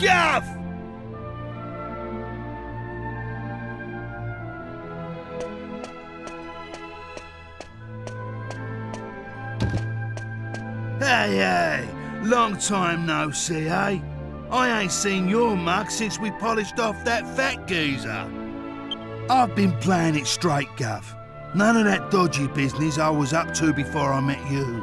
Gav! Hey, long time no see, eh? I ain't seen your mug since we polished off that fat geezer. I've been playing it straight, Gav. None of that dodgy business I was up to before I met you.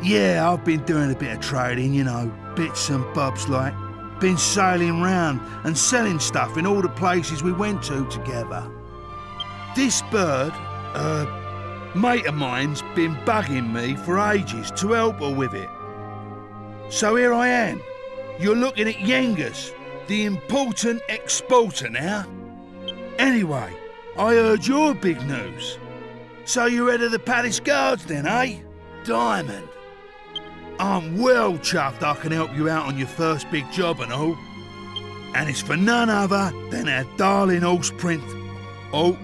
Yeah, I've been doing a bit of trading, you know, bits and bobs like. Been sailing round and selling stuff in all the places we went to together. This bird, mate of mine's been bugging me for ages to help her with it. So here I am. You're looking at Yengus, the important exporter now. Anyway, I heard your big news. So you're head of the Palace Guards then, eh? Diamond. I'm well chuffed I can help you out on your first big job and all. And it's for none other than our darling horse Prince. Oh,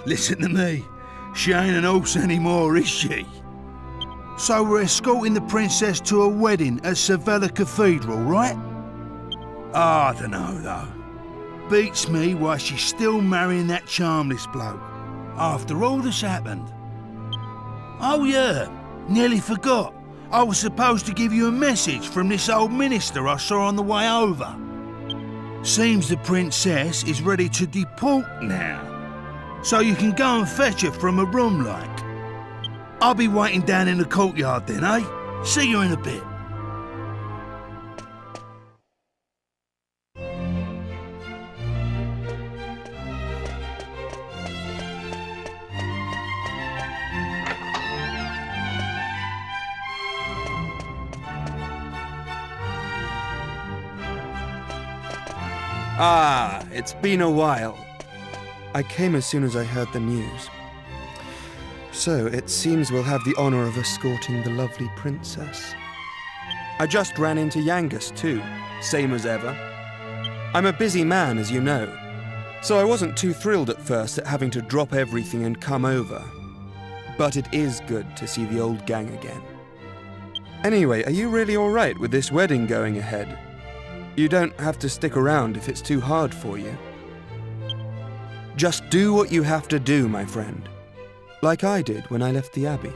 listen to me. She ain't an horse anymore, is she? So we're escorting the princess to a wedding at Sevilla Cathedral, right? I don't know, though. Beats me why she's still marrying that charmless bloke, after all that's happened. Oh yeah, nearly forgot. I was supposed to give you a message from this old minister I saw on the way over. Seems the princess is ready to deport now, so you can go and fetch her from a room like. I'll be waiting down in the courtyard then, eh? See you in a bit. Ah, it's been a while. I came as soon as I heard the news. So, it seems we'll have the honor of escorting the lovely princess. I just ran into Yengus too, same as ever. I'm a busy man, as you know, so I wasn't too thrilled at first at having to drop everything and come over. But it is good to see the old gang again. Anyway, are you really all right with this wedding going ahead? You don't have to stick around if it's too hard for you. Just do what you have to do, my friend. Like I did when I left the Abbey.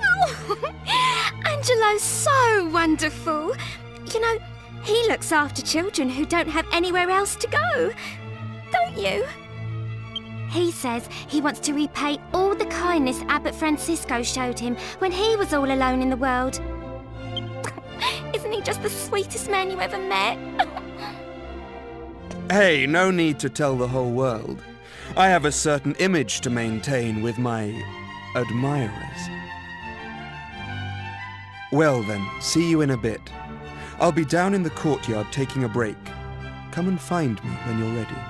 Oh, Angelo's so wonderful. You know, he looks after children who don't have anywhere else to go. Don't you? He says he wants to repay all the kindness Abbot Francisco showed him when he was all alone in the world. Isn't he just the sweetest man you ever met? Hey, no need to tell the whole world. I have a certain image to maintain with my admirers. Well then, see you in a bit. I'll be down in the courtyard taking a break. Come and find me when you're ready.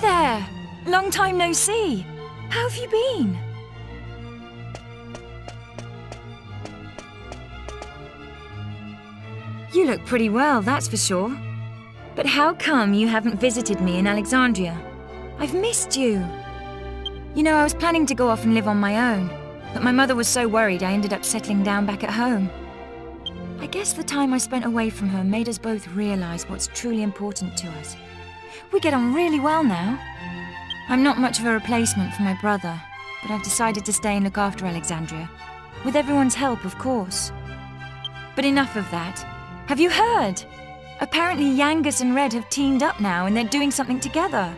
there! Long time no see. How have you been? You look pretty well, that's for sure. But how come you haven't visited me in Alexandria? I've missed you. You know, I was planning to go off and live on my own, but my mother was so worried I ended up settling down back at home. I guess the time I spent away from her made us both realize what's truly important to us. We get on really well now. I'm not much of a replacement for my brother, but I've decided to stay and look after Alexandria. With everyone's help, of course. But enough of that. Have you heard? Apparently Yangus and Red have teamed up now and they're doing something together.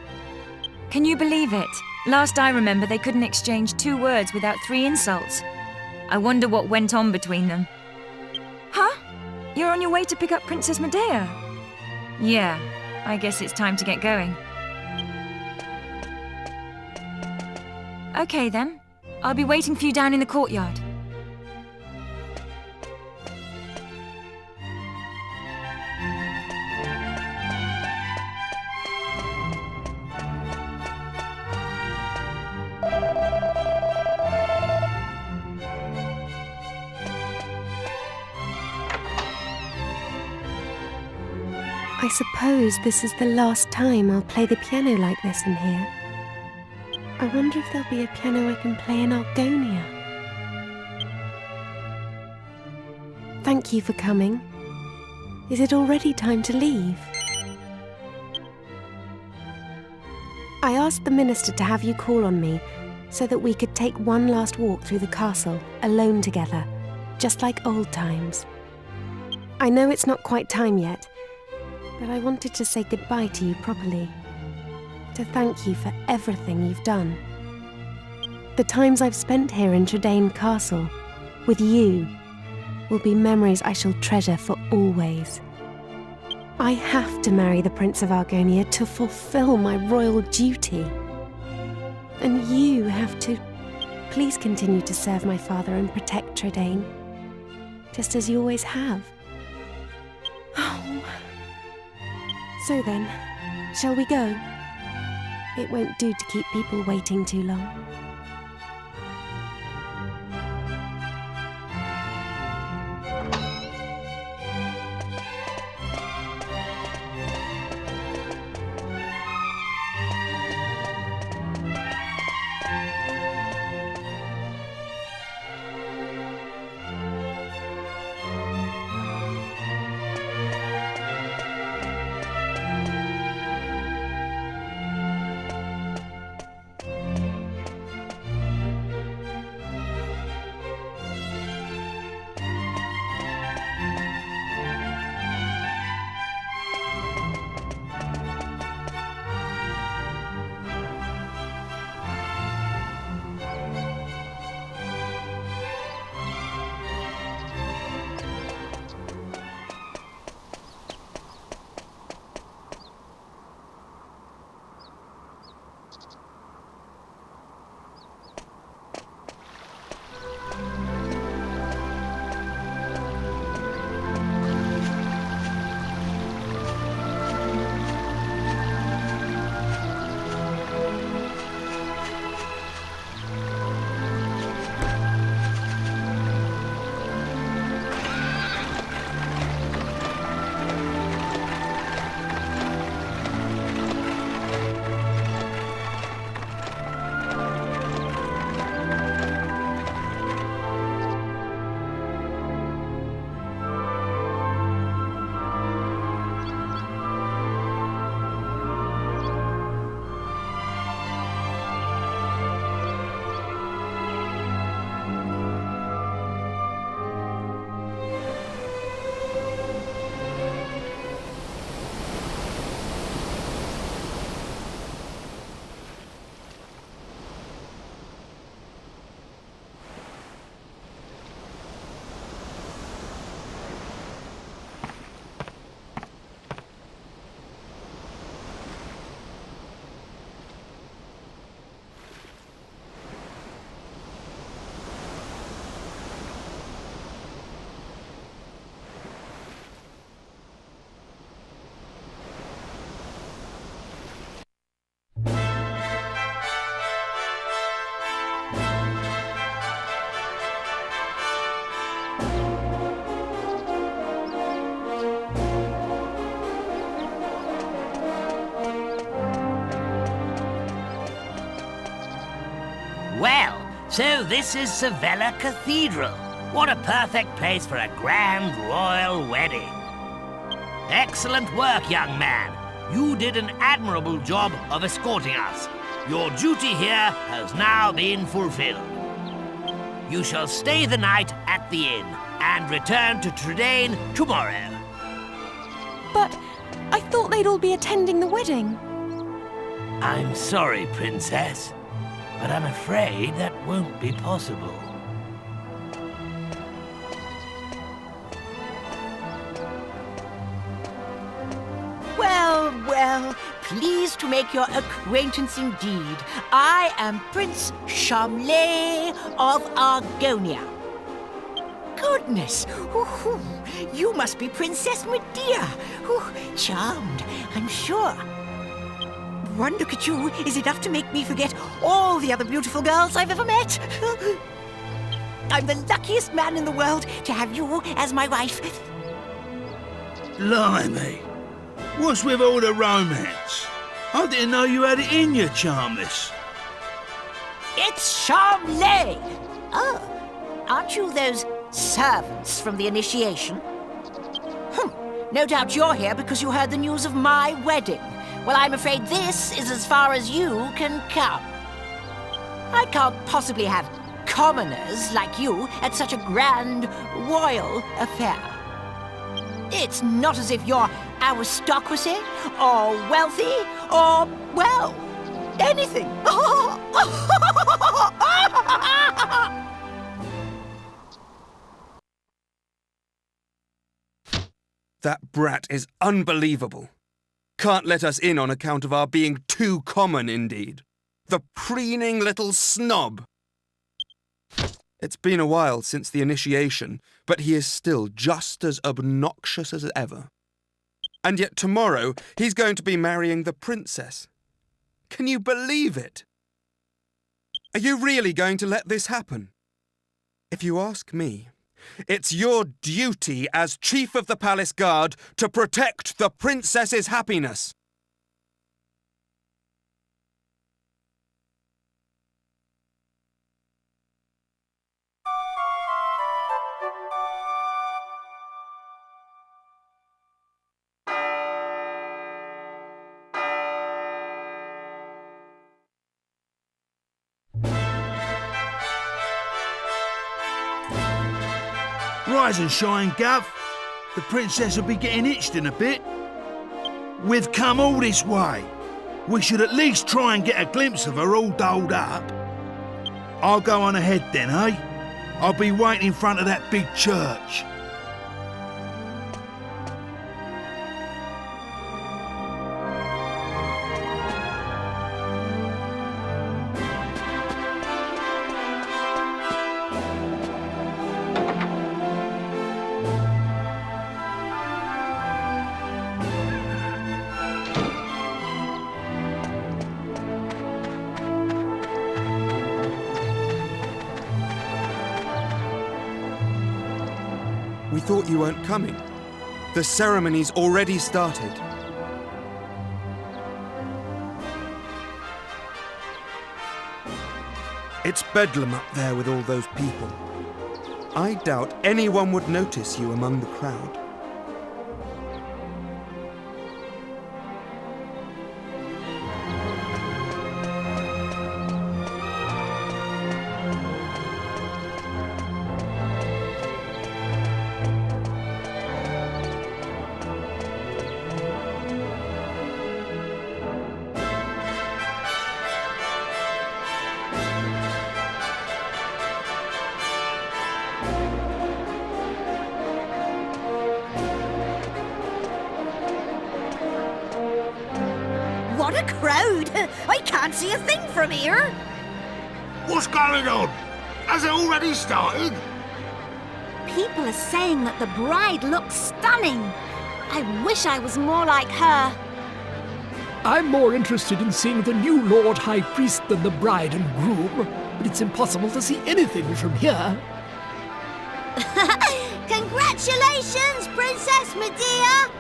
Can you believe it? Last I remember, they couldn't exchange 2 words without 3 insults. I wonder what went on between them. Huh? You're on your way to pick up Princess Medea? Yeah, I guess it's time to get going. Okay then. I'll be waiting for you down in the courtyard. I suppose this is the last time I'll play the piano like this in here. I wonder if there'll be a piano I can play in Argonia. Thank you for coming. Is it already time to leave? I asked the minister to have you call on me so that we could take one last walk through the castle, alone together, just like old times. I know it's not quite time yet, but I wanted to say goodbye to you properly, to thank you for everything you've done. The times I've spent here in Tradaine Castle, with you, will be memories I shall treasure for always. I have to marry the Prince of Argonia to fulfill my royal duty. And you have to please continue to serve my father and protect Tradaine, just as you always have. Oh. So then, shall we go? It won't do to keep people waiting too long. Well, so this is Sevilla Cathedral. What a perfect place for a grand royal wedding. Excellent work, young man. You did an admirable job of escorting us. Your duty here has now been fulfilled. You shall stay the night at the inn and return to Trudane tomorrow. But I thought they'd all be attending the wedding. I'm sorry, Princess, but I'm afraid that won't be possible. Well, pleased to make your acquaintance indeed. I am Prince Charmley of Argonia. Goodness, you must be Princess Medea. Charmed, I'm sure. One look at you is enough to make me forget all the other beautiful girls I've ever met. I'm the luckiest man in the world to have you as my wife. Blimey. What's with all the romance? I didn't know you had it in you, Charmless. It's Charmley! Oh, aren't you those servants from the initiation? No doubt you're here because you heard the news of my wedding. Well, I'm afraid this is as far as you can come. I can't possibly have commoners like you at such a grand royal affair. It's not as if you're aristocracy, or wealthy, or, well, anything. That brat is unbelievable. Can't let us in on account of our being too common, indeed. The preening little snob. It's been a while since the initiation, but he is still just as obnoxious as ever. And yet tomorrow he's going to be marrying the princess. Can you believe it? Are you really going to let this happen? If you ask me, it's your duty as Chief of the Palace Guard to protect the princess's happiness. Rise and shine, Gov. The princess will be getting itched in a bit. We've come all this way. We should at least try and get a glimpse of her all dolled up. I'll go on ahead then, eh? I'll be waiting in front of that big church. We thought you weren't coming. The ceremony's already started. It's bedlam up there with all those people. I doubt anyone would notice you among the crowd. What a crowd! I can't see a thing from here. What's going on? Has it already started? People are saying that the bride looks stunning. I wish I was more like her. I'm more interested in seeing the new Lord High Priest than the bride and groom, but it's impossible to see anything from here. Congratulations, Princess Medea!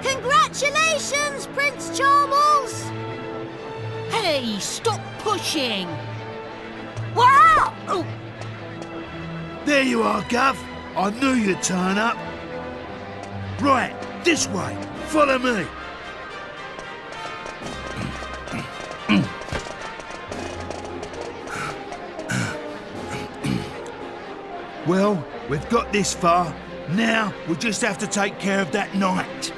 Congratulations, Prince Charles! Hey, stop pushing! What? There you are, Gov. I knew you'd turn up. Right, this way. Follow me. Well, we've got this far. Now, we just have to take care of that knight.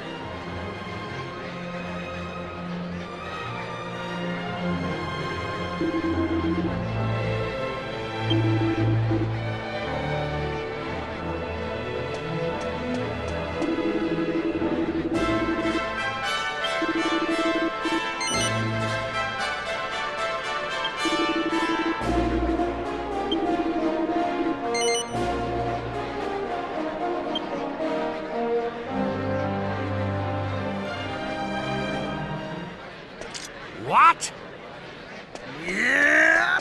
What? Yeah.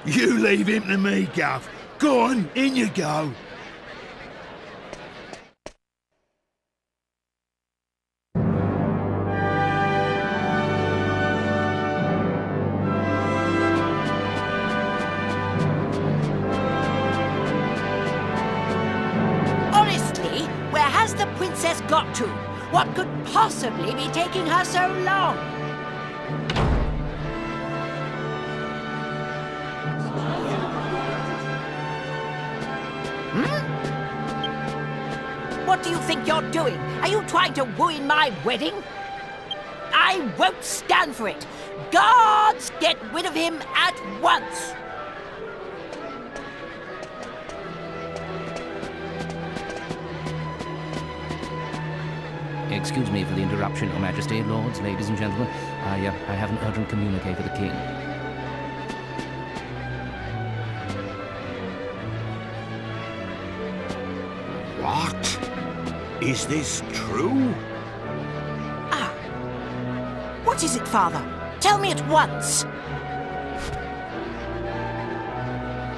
You leave him to me, Gov. Go on, in you go. Honestly, where has the princess got to? What could possibly be taking her so long? What do you think you're doing? Are you trying to ruin my wedding? I won't stand for it. Guards, get rid of him at once. Excuse me for the interruption, Your Majesty, lords, ladies and gentlemen. I have an urgent communique for the king. What? Is this true? What is it, Father? Tell me at once.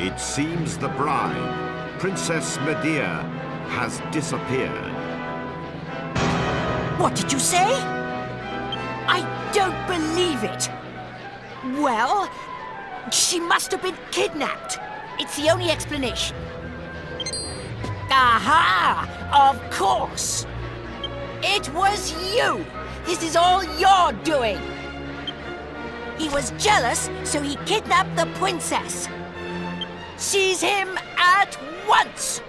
It seems the bride, Princess Medea, has disappeared. What did you say? I don't believe it. Well, she must have been kidnapped. It's the only explanation. Aha! Of course! It was you! This is all your doing! He was jealous, so he kidnapped the princess. Seize him at once!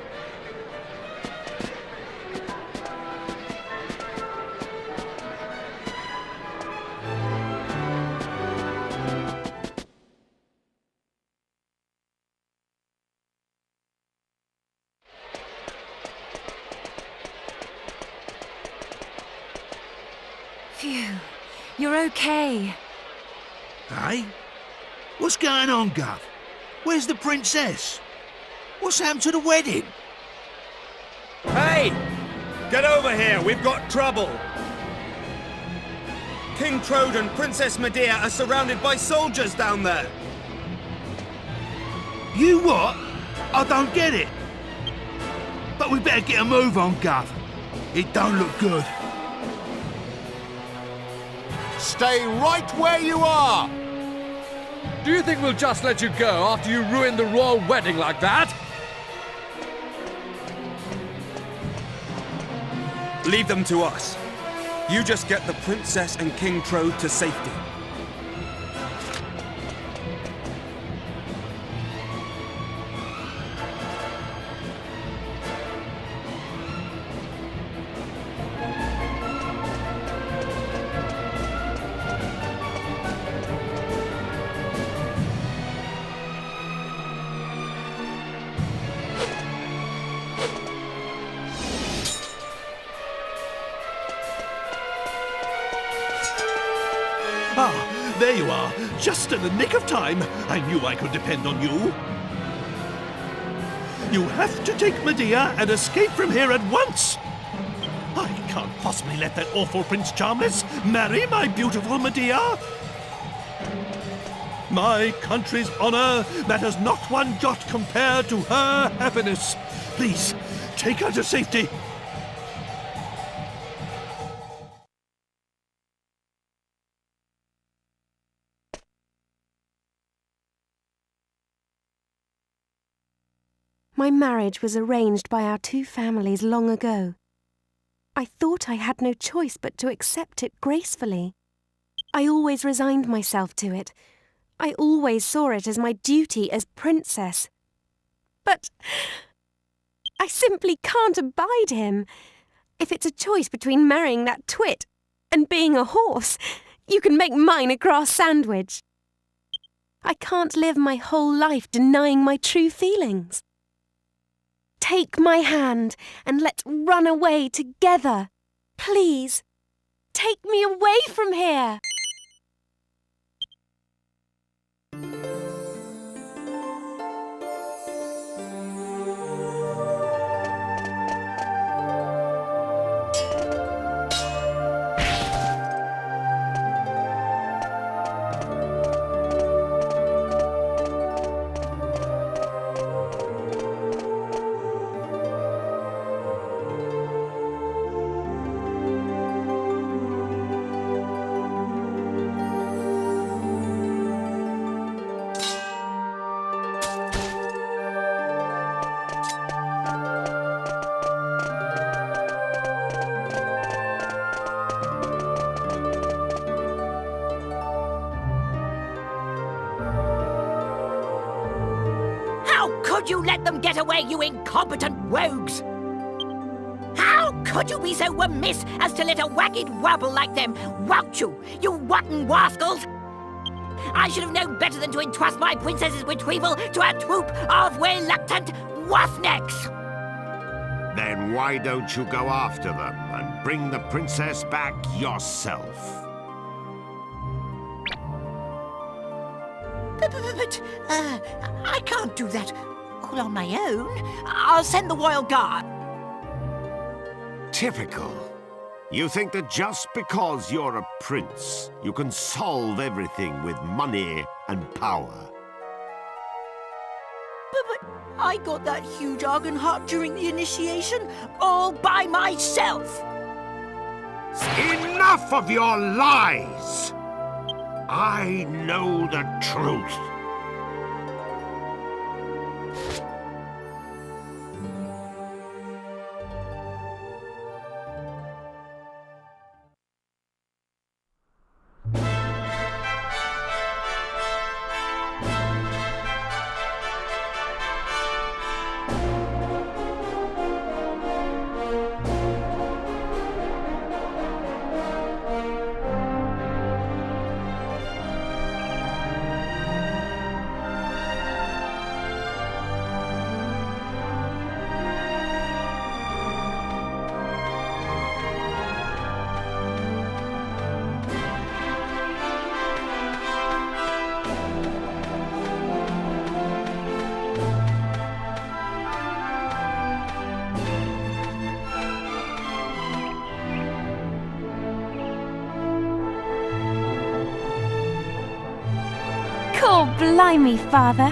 Phew. You're okay. Hey? What's going on, Gov? Where's the princess? What's happened to the wedding? Hey! Get over here, we've got trouble! King Trode and Princess Medea are surrounded by soldiers down there! You what? I don't get it. But we better get a move on, Gov. It don't look good. Stay right where you are! Do you think we'll just let you go after you ruined the royal wedding like that? Leave them to us. You just get the Princess and King Trode to safety. Ah, there you are. Just in the nick of time. I knew I could depend on you. You have to take Medea and escape from here at once. I can't possibly let that awful Prince Charmless marry my beautiful Medea. My country's honor matters not one jot compared to her happiness. Please, take her to safety. My marriage was arranged by our two families long ago. I thought I had no choice but to accept it gracefully. I always resigned myself to it. I always saw it as my duty as princess. But I simply can't abide him. If it's a choice between marrying that twit and being a horse, you can make mine a grass sandwich. I can't live my whole life denying my true feelings. Take my hand and let's run away together. Please, take me away from here. Could you let them get away, you incompetent rogues? How could you be so remiss as to let a wagged wabble like them wout you, you rotten rascals? I should have known better than to entrust my princess's retrieval to a troop of reluctant roughnecks. Then why don't you go after them and bring the princess back yourself? But I can't do that all on my own. I'll send the royal guard. Typical. You think that just because you're a prince, you can solve everything with money and power. But I got that huge argon heart during the initiation all by myself. Enough of your lies! I know the truth. Oh, blimey, Father.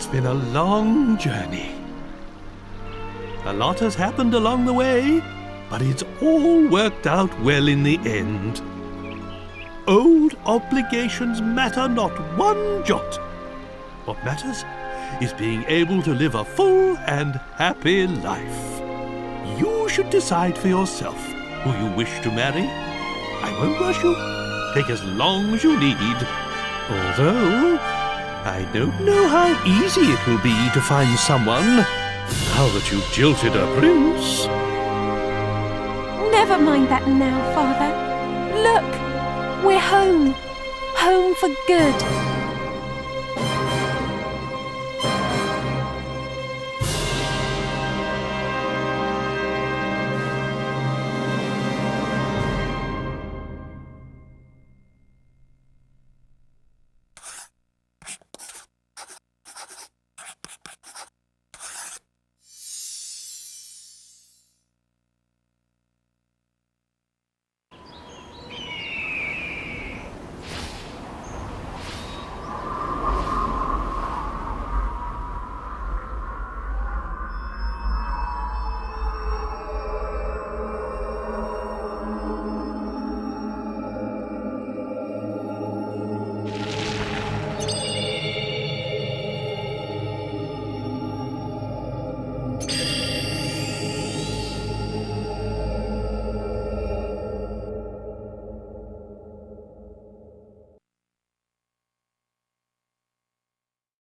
It's been a long journey. A lot has happened along the way, but it's all worked out well in the end. Old obligations matter not one jot. What matters is being able to live a full and happy life. You should decide for yourself who you wish to marry. I won't rush you. Take as long as you need. Although, I don't know how easy it will be to find someone now that you've jilted a prince. Never mind that now, Father. Look, we're home. Home for good.